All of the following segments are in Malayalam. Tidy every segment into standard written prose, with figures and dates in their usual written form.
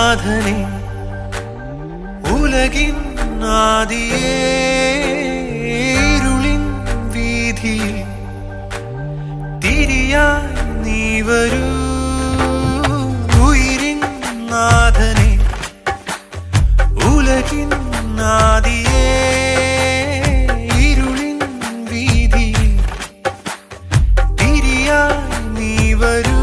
നാഥനെ ഉലകിൻ ആദിയേ ഇരുളിൻ വീതിയിൽ തിരിയായി നീ വരൂ ഉയിരിൻ നാഥനെ ഉലകിൻ ആദിയേ ഇരുളിൻ വീതിയിൽ തിരിയായി നീ വരൂ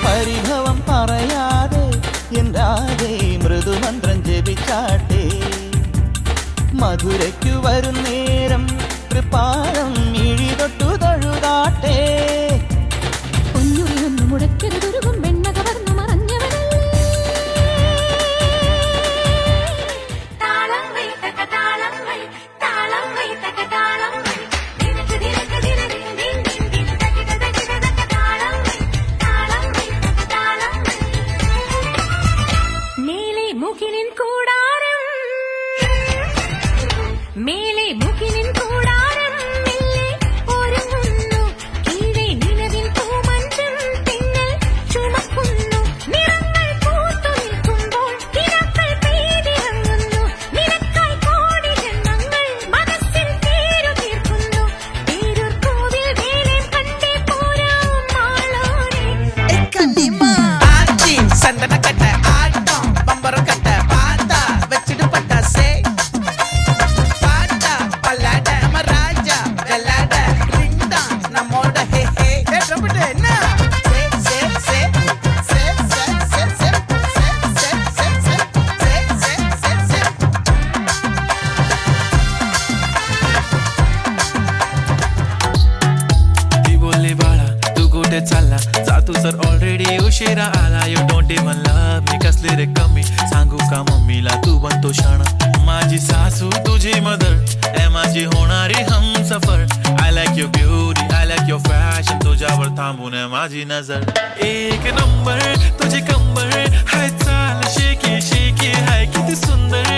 പരിഭവം പറയാതെ എന്താതെ മൃദുമന്ത്രം ജപിച്ചാട്ടെ മധുരയ്ക്കു വരും നേരം കൃപാളം മിഴി തൊട്ടു തൊഴുതാട്ടെ ഒന്നും മുടക്കരുതൊരുകും വെണ്ണ കവർന്നു മറഞ്ഞവനല്ലേ താളം വൈ തക താളം വൈ താളം വൈ തക താളം വൈ ദിനക ദിനക ദിനക ദിൻ ദിൻ ദിൻ തക തക തക താളം വൈ താളം വൈ തക താളം വൈ മേലെ മുകിലിൻ കൂടാരം മേലെ മുകിലിൻ കൂടാരം മെല്ലെ ഒരുങ്ങുന്നു കീഴെ നിലവിൽ പൂമഞ്ചം തിന്നൽ ചുമക്കുന്നു നിറങ്ങൾ പൂത്തു നിൽക്കുമ്പോൾ കിനാക്കൾ പെയ്തിറങ്ങുന്നു നിനക്കായി കോടി ജന്മങ്ങൾ മനസ്സിൽ തേരു തീർക്കുന്നു പേരൂർ കോവിൽ വേലൻ കണ്ടേ പോരാം മാളോനെ சந்தனக்கட்ட ஆட்டம் பம்பரம் கட்ட பாத்தா வச்சிட்டு பட்டாசே பாட்டா பல்லாட நம்ம ராஜா வெள்ளாட ரிங் தான் நம்மோட ஹே ஹே ட்ரம்பட் என்ன சே சே சே சே சே சே சே சே சே சே சே சே சே ती बोलली बाळा तू कुठे चालला जा तू सर ऑलरेडी उशिरा आला you don't even love me कसली रे कमी सांगू का मम्मीला तू बनतो शाणा माझी सासू तुझी मदर ए माझी होणारी Humsafar I like your beauty I like your fashion तुझ्यावर थांबून आहे माझी नजर एक नंबर तुझी कंबर हाय चाल शेकी शेकी हाय किती सुंदर